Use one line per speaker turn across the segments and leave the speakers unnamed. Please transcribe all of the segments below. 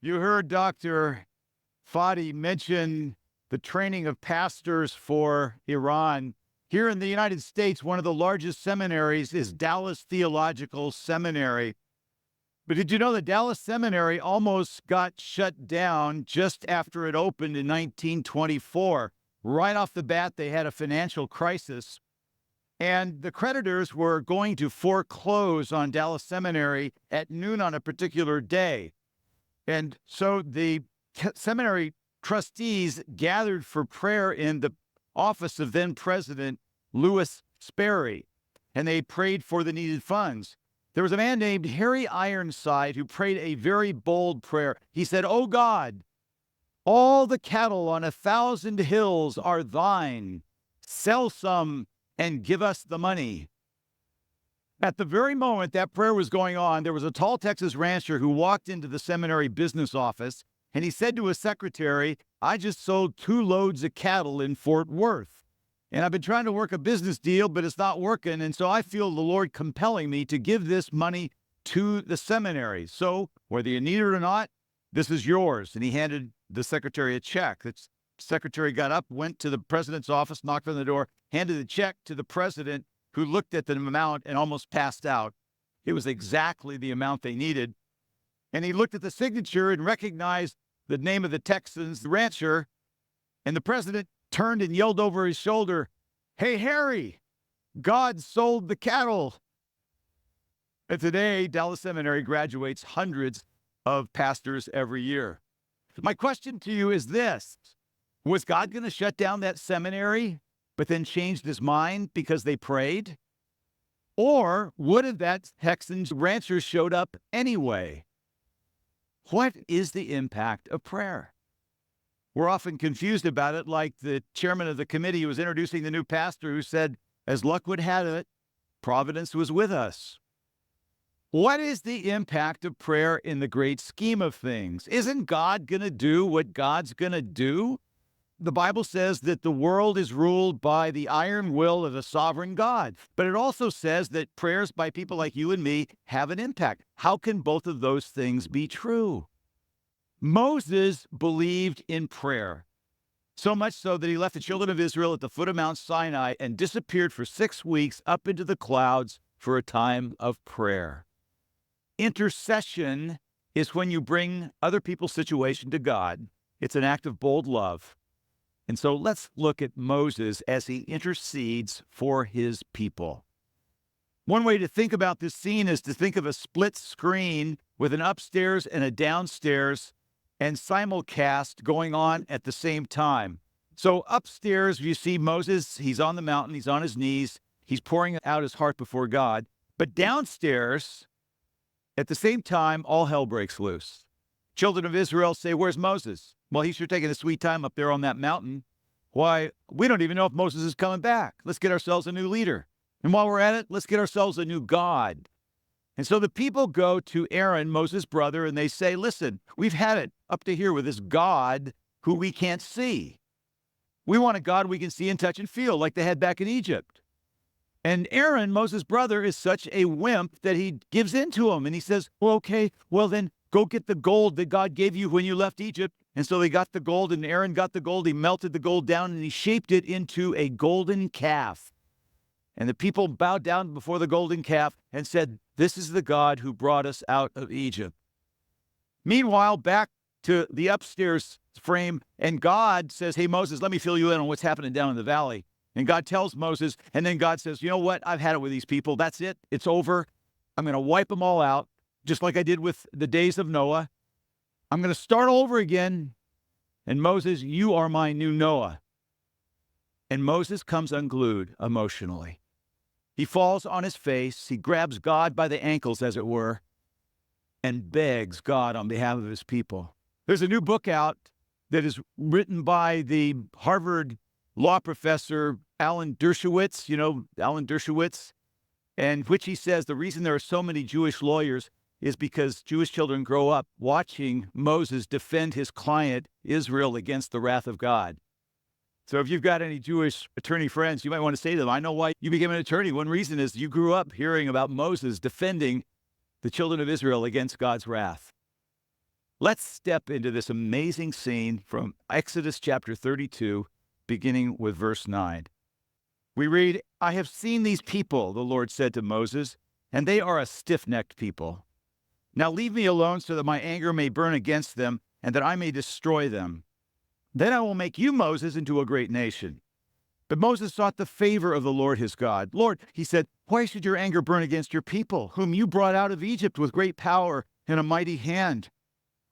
You heard Dr. Fadi mention the training of pastors for Iran. Here in the United States, one of the largest seminaries is Dallas Theological Seminary. But did you know that Dallas Seminary almost got shut down just after it opened in 1924? Right off the bat, they had a financial crisis, and the creditors were going to foreclose on Dallas Seminary at noon on a particular day. And so the seminary trustees gathered for prayer in the office of then President Lewis Sperry, and they prayed for the needed funds. There was a man named Harry Ironside who prayed a very bold prayer. He said, "Oh God, all the cattle on 1,000 hills are thine. Sell some and give us the money." At the very moment that prayer was going on, there was a tall Texas rancher who walked into the seminary business office, and he said to his secretary, "I just sold 2 loads of cattle in Fort Worth, and I've been trying to work a business deal, but it's not working, and so I feel the Lord compelling me to give this money to the seminary. So whether you need it or not, this is yours." And he handed the secretary a check. The secretary got up, went to the president's office, knocked on the door, handed the check to the president, who looked at the amount and almost passed out. It was exactly the amount they needed. And he looked at the signature and recognized the name of the Texans rancher. And the president turned and yelled over his shoulder, "Hey, Harry, God sold the cattle." And today, Dallas Seminary graduates hundreds of pastors every year. My question to you is this: was God going to shut down that seminary, but then changed his mind because they prayed? Or would have that Texans rancher showed up anyway? What is the impact of prayer? We're often confused about it, like the chairman of the committee who was introducing the new pastor who said, as luck would have it, providence was with us. What is the impact of prayer in the great scheme of things? Isn't God going to do what God's going to do? The Bible says that the world is ruled by the iron will of a sovereign God, but it also says that prayers by people like you and me have an impact. How can both of those things be true? Moses believed in prayer, so much so that he left the children of Israel at the foot of Mount Sinai and disappeared for 6 weeks up into the clouds for a time of prayer. Intercession is when you bring other people's situation to God. It's an act of bold love. And so let's look at Moses as he intercedes for his people. One way to think about this scene is to think of a split screen with an upstairs and a downstairs and simulcast going on at the same time. So upstairs, you see Moses, he's on the mountain, he's on his knees, he's pouring out his heart before God. But downstairs, at the same time, all hell breaks loose. Children of Israel say, "Where's Moses?" "Well, he's sure taking a sweet time up there on that mountain. Why, we don't even know if Moses is coming back. Let's get ourselves a new leader. And while we're at it, let's get ourselves a new God." And so the people go to Aaron, Moses' brother, and they say, "Listen, we've had it up to here with this God who we can't see. We want a God we can see and touch and feel like they had back in Egypt." And Aaron, Moses' brother, is such a wimp that he gives in to him. And he says, "Well, okay, well then go get the gold that God gave you when you left Egypt." And so they got the gold, and Aaron got the gold. He melted the gold down, and he shaped it into a golden calf. And the people bowed down before the golden calf and said, "This is the God who brought us out of Egypt." Meanwhile, back to the upstairs frame, and God says, "Hey, Moses, let me fill you in on what's happening down in the valley." And God tells Moses, and then God says, "You know what? I've had it with these people. That's it. It's over. I'm going to wipe them all out, just like I did with the days of Noah. I'm going to start over again. And Moses, you are my new Noah." And Moses comes unglued emotionally. He falls on his face. He grabs God by the ankles, as it were, and begs God on behalf of his people. There's a new book out that is written by the Harvard law professor Alan Dershowitz, Alan Dershowitz, and which he says the reason there are so many Jewish lawyers is because Jewish children grow up watching Moses defend his client Israel against the wrath of God. So if you've got any Jewish attorney friends, you might want to say to them, "I know why you became an attorney. One reason is you grew up hearing about Moses defending the children of Israel against God's wrath." Let's step into this amazing scene from Exodus chapter 32, beginning with verse 9. We read, "I have seen these people," the Lord said to Moses, "and they are a stiff-necked people. Now leave me alone so that my anger may burn against them and that I may destroy them. Then I will make you, Moses, into a great nation." But Moses sought the favor of the Lord his God. "Lord," he said, "why should your anger burn against your people, whom you brought out of Egypt with great power and a mighty hand?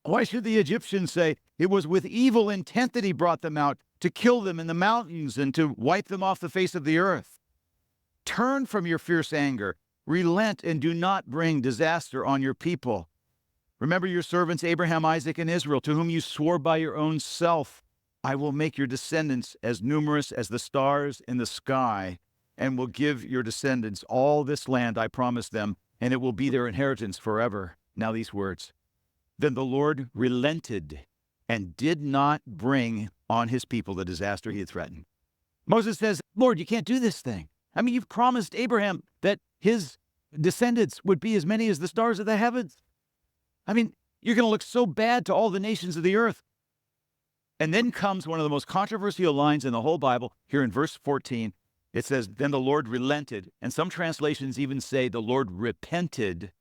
Why should the Egyptians say, 'It was with evil intent that he brought them out, to kill them in the mountains and to wipe them off the face of the earth?' Turn from your fierce anger, relent, and do not bring disaster on your people. Remember your servants Abraham, Isaac, and Israel, to whom you swore by your own self, 'I will make your descendants as numerous as the stars in the sky, and will give your descendants all this land I promised them, and it will be their inheritance forever.'" Now these words. "Then the Lord relented and did not bring on his people the disaster he had threatened." Moses says, "Lord, you can't do this thing. I mean, you've promised Abraham that his descendants would be as many as the stars of the heavens. I mean, you're going to look so bad to all the nations of the earth." And then comes one of the most controversial lines in the whole Bible, here in verse 14. It says, "Then the Lord relented," and some translations even say the Lord repented,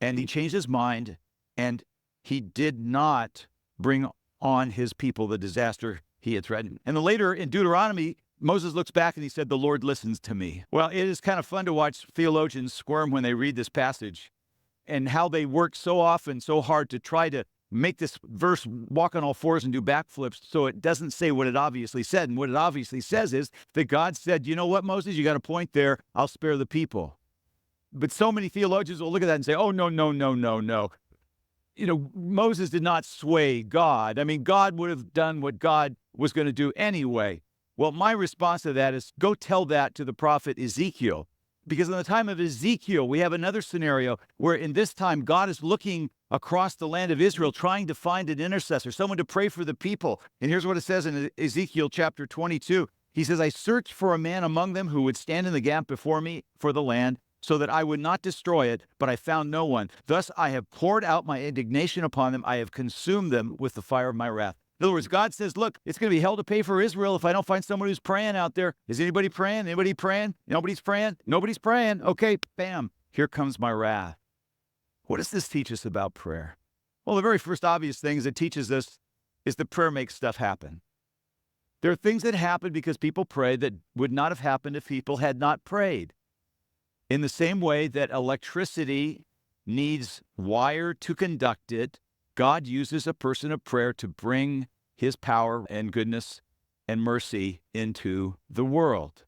and he changed his mind, and he did not bring on his people the disaster he had threatened. And then later in Deuteronomy, Moses looks back and he said, "The Lord listens to me." Well, it is kind of fun to watch theologians squirm when they read this passage and how they work so often, so hard to try to make this verse walk on all fours and do backflips so it doesn't say what it obviously said. And what it obviously says is that God said, "You know what, Moses, you got a point there. I'll spare the people." But so many theologians will look at that and say, "Oh, no, no, no, no, no. Moses did not sway God. I mean, God would have done what God was going to do anyway." Well, my response to that is go tell that to the prophet Ezekiel. Because in the time of Ezekiel, we have another scenario where in this time, God is looking across the land of Israel, trying to find an intercessor, someone to pray for the people. And here's what it says in Ezekiel chapter 22. He says, "I searched for a man among them who would stand in the gap before me for the land, so that I would not destroy it, but I found no one. Thus I have poured out my indignation upon them. I have consumed them with the fire of my wrath." In other words, God says, look, it's going to be hell to pay for Israel if I don't find someone who's praying out there. Is anybody praying? Anybody praying? Nobody's praying? Nobody's praying. Okay, bam, here comes my wrath. What does this teach us about prayer? Well, the very first obvious thing it teaches us is that prayer makes stuff happen. There are things that happen because people pray that would not have happened if people had not prayed. In the same way that electricity needs wire to conduct it, God uses a person of prayer to bring his power and goodness and mercy into the world.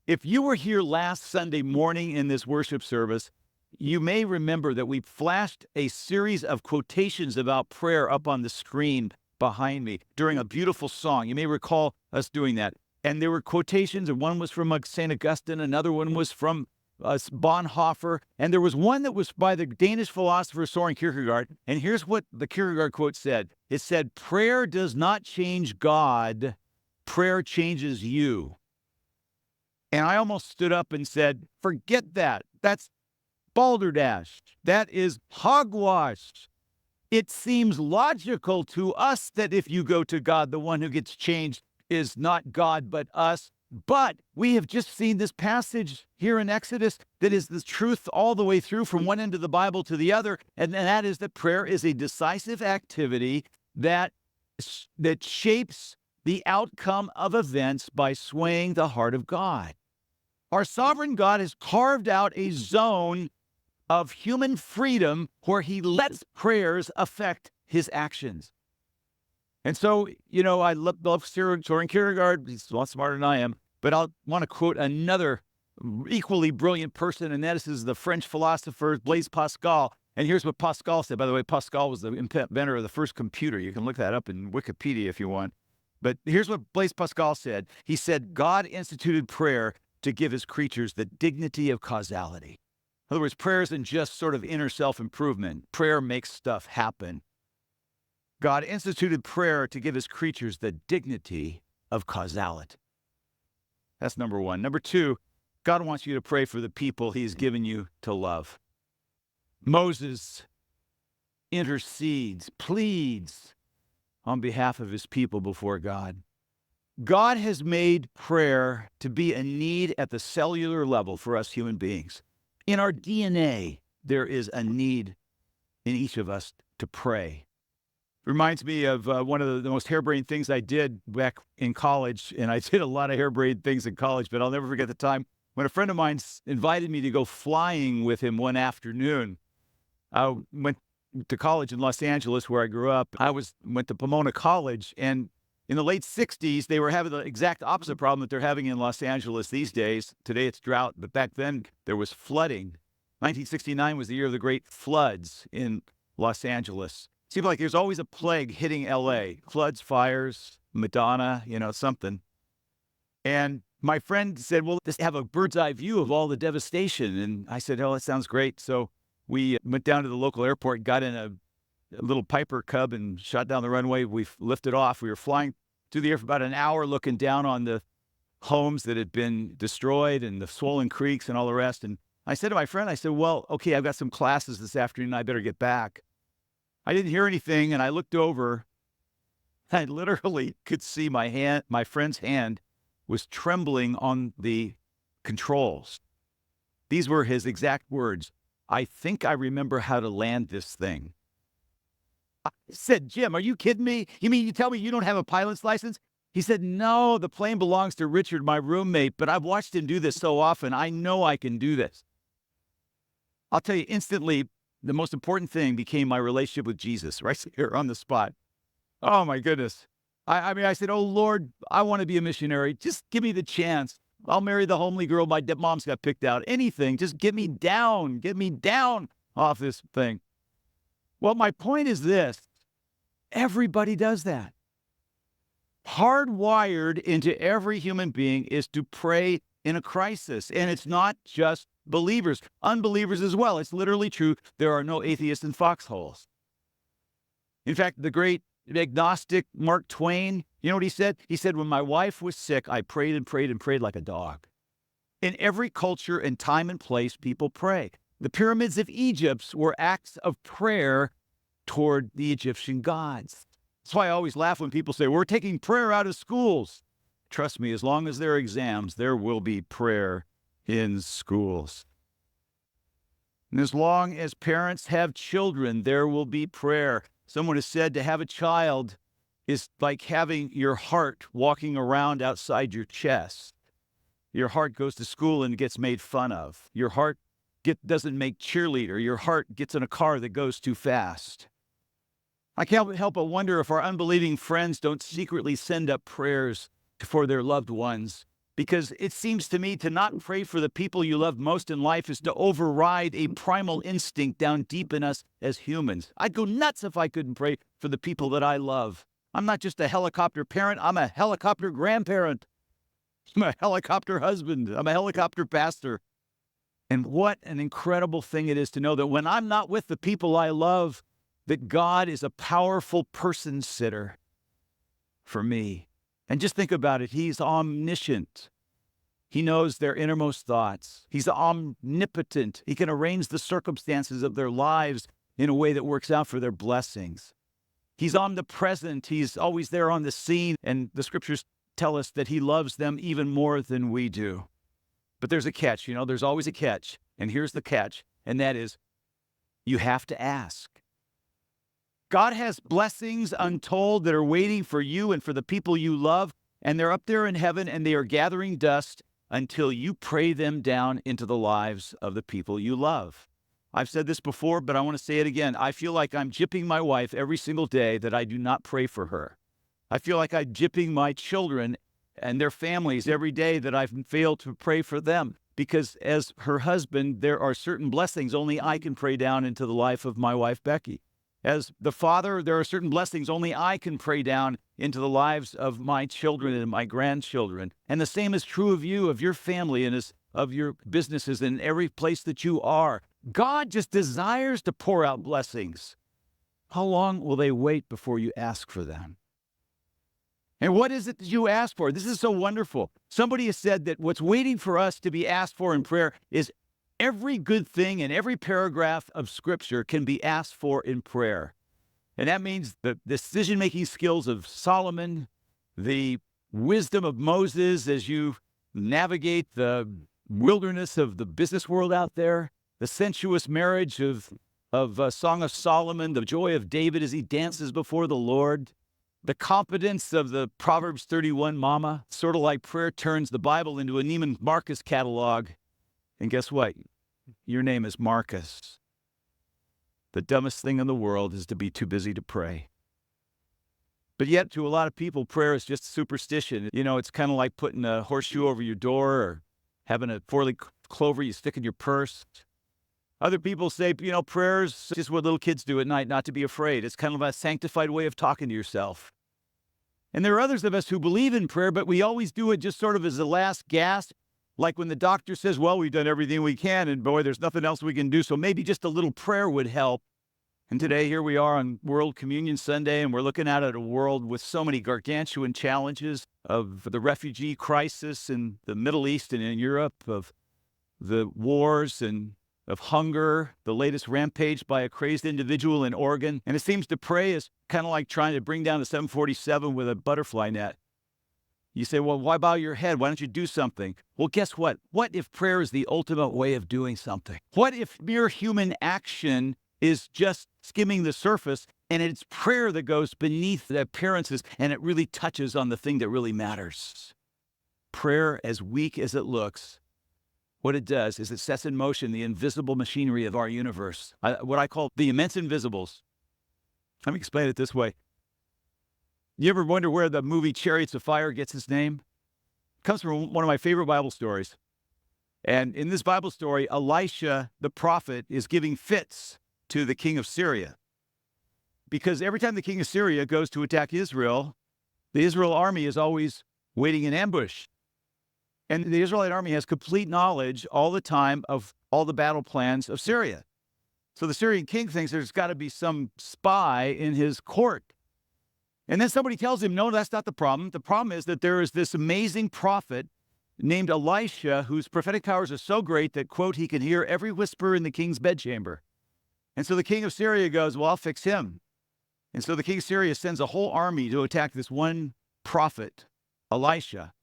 If you were here last Sunday morning in this worship service, you may remember that we flashed a series of quotations about prayer up on the screen behind me during a beautiful song. You may recall us doing that. And there were quotations, and one was from St. Augustine, another one was from Bonhoeffer, and there was one that was by the Danish philosopher Søren Kierkegaard, and here's what the Kierkegaard quote said. It said, "Prayer does not change God, prayer changes you." And I almost stood up and said, forget that. That's balderdash. That is hogwash. It seems logical to us that if you go to God, the one who gets changed is not God, but us. But we have just seen this passage here in Exodus that is the truth all the way through from one end of the Bible to the other, and that is that prayer is a decisive activity that shapes the outcome of events by swaying the heart of God. Our sovereign God has carved out a zone of human freedom where he lets prayers affect his actions. And so, I love Søren Kierkegaard. He's a lot smarter than I am. But I'll want to quote another equally brilliant person, and that is the French philosopher Blaise Pascal. And here's what Pascal said. By the way, Pascal was the inventor of the first computer. You can look that up in Wikipedia if you want. But here's what Blaise Pascal said. He said, "God instituted prayer to give his creatures the dignity of causality." In other words, prayer isn't just sort of inner self-improvement. Prayer makes stuff happen. God instituted prayer to give his creatures the dignity of causality. That's number one. Number two, God wants you to pray for the people he's given you to love. Moses intercedes, pleads on behalf of his people before God. God has made prayer to be a need at the cellular level for us human beings. In our DNA, there is a need in each of us to pray. Reminds me of one of the most harebrained things I did back in college, and I did a lot of harebrained things in college, but I'll never forget the time when a friend of mine invited me to go flying with him one afternoon. I went to college in Los Angeles, where I grew up. Went to Pomona College, and in the late 60s, they were having the exact opposite problem that they're having in Los Angeles these days. Today it's drought, but back then there was flooding. 1969 was the year of the great floods in Los Angeles. Seemed like there's always a plague hitting LA. Floods, fires, Madonna, something. And my friend said, well, let's have a bird's eye view of all the devastation. And I said, oh, that sounds great. So we went down to the local airport, got in a little Piper Cub and shot down the runway. We lifted off. We were flying through the air for about an hour, looking down on the homes that had been destroyed and the swollen creeks and all the rest. And I said to my friend, well, okay, I've got some classes this afternoon. I better get back. I didn't hear anything, and I looked over. I literally could see my friend's hand was trembling on the controls. These were his exact words. I think I remember how to land this thing. I said, Jim, are you kidding me? You mean you tell me you don't have a pilot's license? He said, no, the plane belongs to Richard, my roommate, but I've watched him do this so often. I know I can do this. I'll tell you instantly, the most important thing became my relationship with Jesus right here on the spot. Oh, my goodness. I said, oh, Lord, I want to be a missionary. Just give me the chance. I'll marry the homely girl my mom's got picked out. Anything. Just get me down off this thing. Well, my point is this. Everybody does that. Hardwired into every human being is to pray in a crisis. And it's not just believers, unbelievers as well. It's literally true. There are no atheists in foxholes. In fact, the great agnostic Mark Twain, you know what he said? He said, when my wife was sick, I prayed and prayed and prayed like a dog. In every culture and time and place, people pray. The pyramids of Egypt were acts of prayer toward the Egyptian gods. That's why I always laugh when people say, we're taking prayer out of schools. Trust me, as long as there are exams, there will be prayer in schools. And as long as parents have children, there will be prayer. Someone has said to have a child is like having your heart walking around outside your chest. Your heart goes to school and gets made fun of. Your heart doesn't make cheerleader. Your heart gets in a car that goes too fast. I can't help but wonder if our unbelieving friends don't secretly send up prayers for their loved ones, because it seems to me to not pray for the people you love most in life is to override a primal instinct down deep in us as humans. I'd go nuts if I couldn't pray for the people that I love. I'm not just a helicopter parent, I'm a helicopter grandparent. I'm a helicopter husband. I'm a helicopter pastor. And what an incredible thing it is to know that when I'm not with the people I love, that God is a powerful person sitter for me. And just think about it. He's omniscient. He knows their innermost thoughts. He's omnipotent. He can arrange the circumstances of their lives in a way that works out for their blessings. He's omnipresent. He's always there on the scene. And the scriptures tell us that he loves them even more than we do. But there's a catch, there's always a catch. And here's the catch. And that is, you have to ask. God has blessings untold that are waiting for you and for the people you love, and they're up there in heaven, and they are gathering dust until you pray them down into the lives of the people you love. I've said this before, but I want to say it again. I feel like I'm gypping my wife every single day that I do not pray for her. I feel like I'm gypping my children and their families every day that I've failed to pray for them, because as her husband, there are certain blessings only I can pray down into the life of my wife, Becky. As the father, there are certain blessings only I can pray down into the lives of my children and my grandchildren. And the same is true of you, of your family, and of your businesses, and every place that you are. God just desires to pour out blessings. How long will they wait before you ask for them? And what is it that you ask for? This is so wonderful. Somebody has said that what's waiting for us to be asked for in prayer is Every good thing in every paragraph of Scripture can be asked for in prayer. And that means the decision-making skills of Solomon, the wisdom of Moses as you navigate the wilderness of the business world out there, the sensuous marriage of Song of Solomon, the joy of David as he dances before the Lord, the competence of the Proverbs 31 mama, sort of like prayer turns the Bible into a Neiman Marcus catalog. And guess what? Your name is Marcus. The dumbest thing in the world is to be too busy to pray. But yet, to a lot of people, prayer is just superstition. You know, it's kind of like putting a horseshoe over your door or having a four-leaf clover you stick in your purse. Other people say, you know, prayer's just what little kids do at night, not to be afraid. It's kind of a sanctified way of talking to yourself. And there are others of us who believe in prayer, but we always do it just sort of as a last gasp. Like when the doctor says, well, we've done everything we can, and boy, there's nothing else we can do, so maybe just a little prayer would help. And today, here we are on World Communion Sunday, and we're looking out at a world with so many gargantuan challenges of the refugee crisis in the Middle East and in Europe, of the wars and of hunger, the latest rampage by a crazed individual in Oregon. And it seems to pray is kind of like trying to bring down a 747 with a butterfly net. You say, well, why bow your head? Why don't you do something? Well, guess what? What if prayer is the ultimate way of doing something? What if mere human action is just skimming the surface and it's prayer that goes beneath the appearances and it really touches on the thing that really matters? Prayer, as weak as it looks, what it does is it sets in motion the invisible machinery of our universe, what I call the immense invisibles. Let me explain it this way. You ever wonder where the movie Chariots of Fire gets its name? It comes from one of my favorite Bible stories. And in this Bible story, Elisha, the prophet, is giving fits to the king of Syria. Because every time the king of Syria goes to attack Israel, the Israel army is always waiting in ambush. And the Israelite army has complete knowledge all the time of all the battle plans of Syria. So the Syrian king thinks there's got to be some spy in his court. And then somebody tells him, no, that's not the problem. The problem is that there is this amazing prophet named Elisha whose prophetic powers are so great that, quote, he can hear every whisper in the king's bedchamber. And so the king of Syria goes, well, I'll fix him. And so the king of Syria sends a whole army to attack this one prophet, Elisha.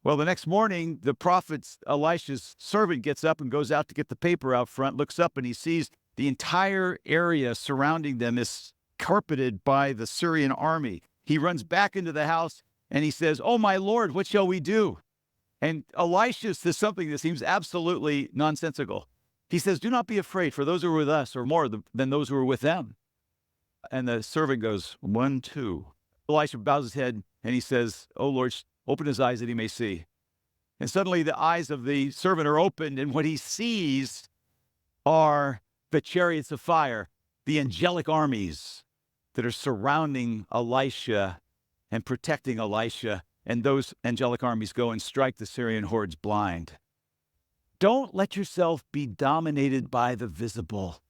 Well, the next morning, the prophet Elisha's servant gets up and goes out to get the paper out front, looks up, and he sees the entire area surrounding them is carpeted by the Syrian army. He runs back into the house and he says, oh, my Lord, what shall we do? And Elisha says something that seems absolutely nonsensical. He says, do not be afraid, for those who are with us are more than those who are with them. And the servant goes, 1, 2. Elisha bows his head and he says, oh, Lord, open his eyes that he may see. And suddenly the eyes of the servant are opened, and what he sees are the chariots of fire, the angelic armies that are surrounding Elisha and protecting Elisha, and those angelic armies go and strike the Syrian hordes blind. Don't let yourself be dominated by the visible.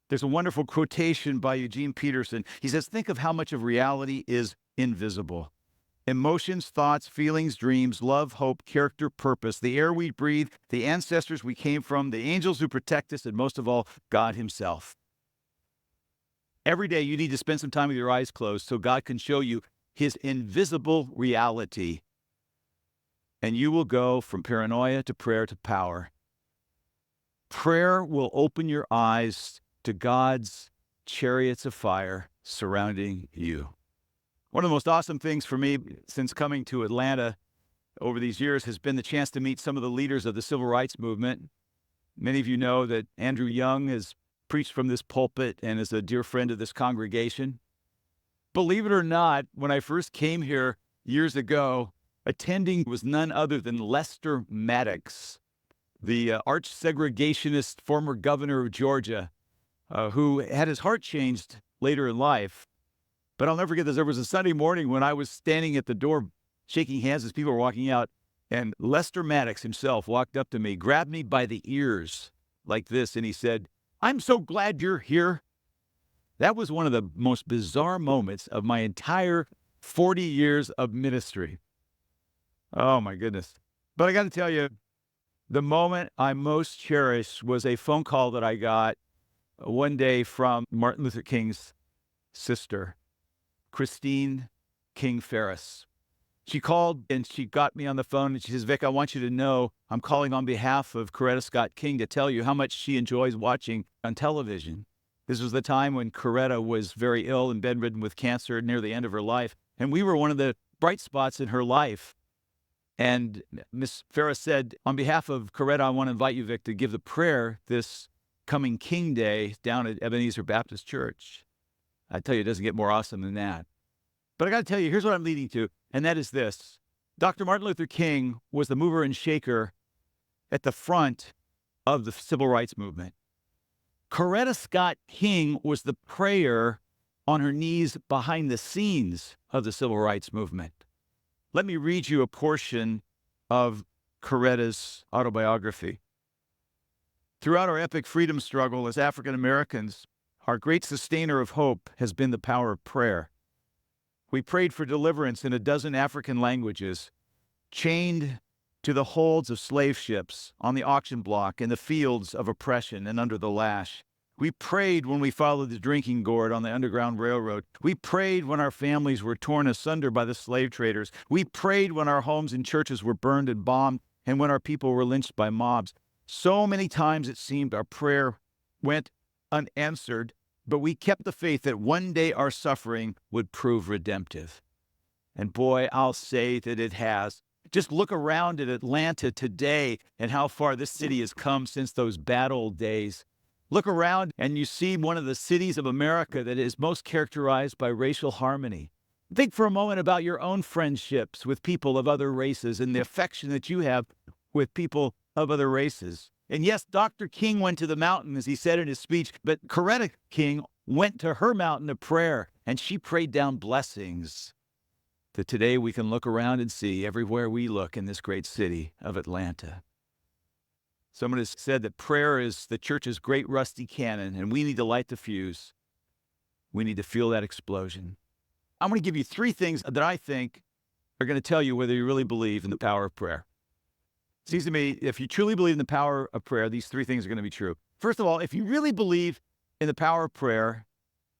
There's a wonderful quotation by Eugene Peterson. He says, think of how much of reality is invisible. Emotions, thoughts, feelings, dreams, love, hope, character, purpose, the air we breathe, the ancestors we came from, the angels who protect us, and most of all, God himself. Every day you need to spend some time with your eyes closed so God can show you his invisible reality. And you will go from paranoia to prayer to power. Prayer will open your eyes to God's chariots of fire surrounding you. One of the most awesome things for me since coming to Atlanta over these years has been the chance to meet some of the leaders of the civil rights movement. Many of you know that Andrew Young has preached from this pulpit and is a dear friend of this congregation. Believe it or not, when I first came here years ago, attending was none other than Lester Maddox, the arch segregationist former governor of Georgia, who had his heart changed later in life. But I'll never forget this. There was a Sunday morning when I was standing at the door shaking hands as people were walking out, and Lester Maddox himself walked up to me, grabbed me by the ears like this, and he said, I'm so glad you're here. That was one of the most bizarre moments of my entire 40 years of ministry. Oh, my goodness. But I got to tell you, The moment I most cherished was a phone call that I got one day from Martin Luther King's sister, Christine King Ferris. She called and she got me on the phone and she says, Vic, I want you to know I'm calling on behalf of Coretta Scott King to tell you how much she enjoys watching on television. This was the time when Coretta was very ill and bedridden with cancer near the end of her life. And we were one of the bright spots in her life. And Miss Ferris said, on behalf of Coretta, I want to invite you, Vic, to give the prayer this coming King Day down at Ebenezer Baptist Church. I tell you, it doesn't get more awesome than that. But I got to tell you, here's what I'm leading to, and that is this. Dr. Martin Luther King was the mover and shaker at the front of the civil rights movement. Coretta Scott King was the prayer on her knees behind the scenes of the civil rights movement. Let me read you a portion of Coretta's autobiography. Throughout our epic freedom struggle as African Americans, our great sustainer of hope has been the power of prayer. We prayed for deliverance in a dozen African languages, chained to the holds of slave ships, on the auction block, in the fields of oppression and under the lash. We prayed when we followed the drinking gourd on the Underground Railroad. We prayed when our families were torn asunder by the slave traders. We prayed when our homes and churches were burned and bombed and when our people were lynched by mobs. So many times it seemed our prayer went unanswered, but we kept the faith that one day our suffering would prove redemptive. And boy, I'll say that it has. Just look around at Atlanta today and how far this city has come since those bad old days. Look around and you see one of the cities of America that is most characterized by racial harmony. Think for a moment about your own friendships with people of other races and the affection that you have with people of other races. And yes, Dr. King went to the mountain, as he said in his speech, but Coretta King went to her mountain of prayer, and she prayed down blessings that today we can look around and see everywhere we look in this great city of Atlanta. Someone has said that prayer is the church's great rusty cannon, and we need to light the fuse. We need to feel that explosion. I'm going to give you 3 things that I think are going to tell you whether you really believe in the power of prayer. It seems to me, if you truly believe in the power of prayer, these 3 things are going to be true. First of all, if you really believe in the power of prayer,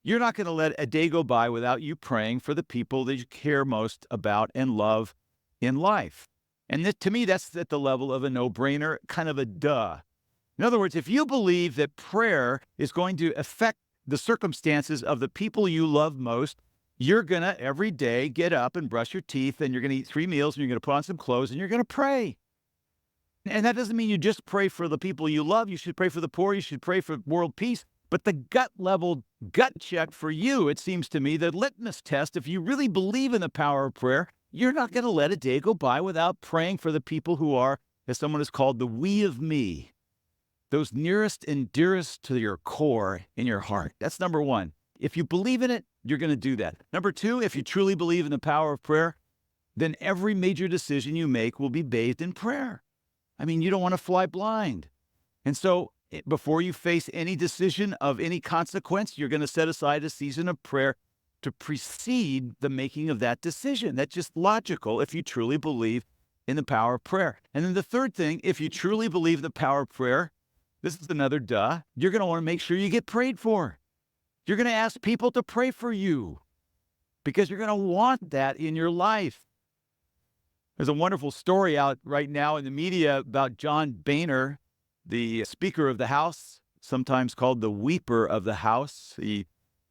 you're not going to let a day go by without you praying for the people that you care most about and love in life. And to me, that's at the level of a no-brainer, kind of a duh. In other words, if you believe that prayer is going to affect the circumstances of the people you love most, you're going to every day get up and brush your teeth, and you're going to eat 3 meals, and you're going to put on some clothes, and you're going to pray. And that doesn't mean you just pray for the people you love. You should pray for the poor. You should pray for world peace. But the gut-level gut check for you, it seems to me, the litmus test, if you really believe in the power of prayer, you're not going to let a day go by without praying for the people who are, as someone has called, the we of me, those nearest and dearest to your core in your heart. That's number 1. If you believe in it, you're going to do that. Number 2, if you truly believe in the power of prayer, then every major decision you make will be bathed in prayer. I mean, you don't want to fly blind. And so before you face any decision of any consequence, you're going to set aside a season of prayer to precede the making of that decision. That's just logical if you truly believe in the power of prayer. And then the third thing, if you truly believe the power of prayer, this is another duh, you're going to want to make sure you get prayed for. You're going to ask people to pray for you because you're going to want that in your life. There's a wonderful story out right now in the media about John Boehner, the Speaker of the House, sometimes called the Weeper of the House. He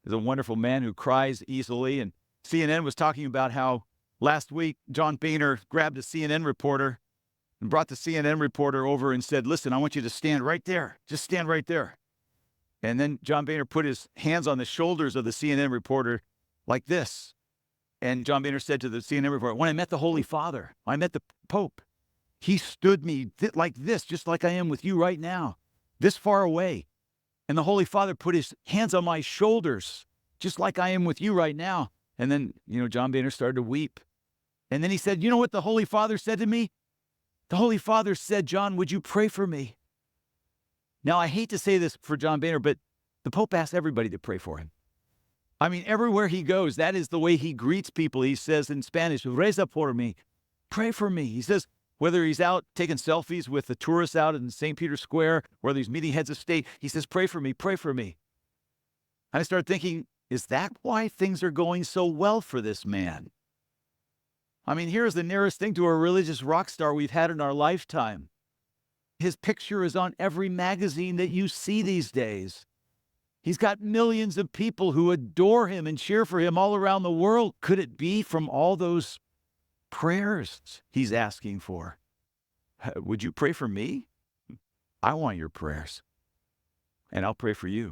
is a wonderful man who cries easily. And CNN was talking about how last week John Boehner grabbed a CNN reporter and brought the CNN reporter over and said, listen, I want you to stand right there. Just stand right there. And then John Boehner put his hands on the shoulders of the CNN reporter like this. And John Boehner said to the CNN reporter, when I met the Holy Father, I met the Pope, he stood me like this, just like I am with you right now, this far away. And the Holy Father put his hands on my shoulders, just like I am with you right now. And then, John Boehner started to weep. And then he said, you know what the Holy Father said to me? The Holy Father said, John, would you pray for me? Now, I hate to say this for John Boehner, but the Pope asked everybody to pray for him. I mean, everywhere he goes, that is the way he greets people. He says in Spanish, reza por mí, pray for me. He says, Whether he's out taking selfies with the tourists out in St. Peter's Square, whether he's meeting heads of state, he says, pray for me, pray for me. And I started thinking, is that why things are going so well for this man? I mean, here's the nearest thing to a religious rock star we've had in our lifetime. His picture is on every magazine that you see these days. He's got millions of people who adore him and cheer for him all around the world. Could it be from all those prayers he's asking for? Would you pray for me? I want your prayers, and I'll pray for you.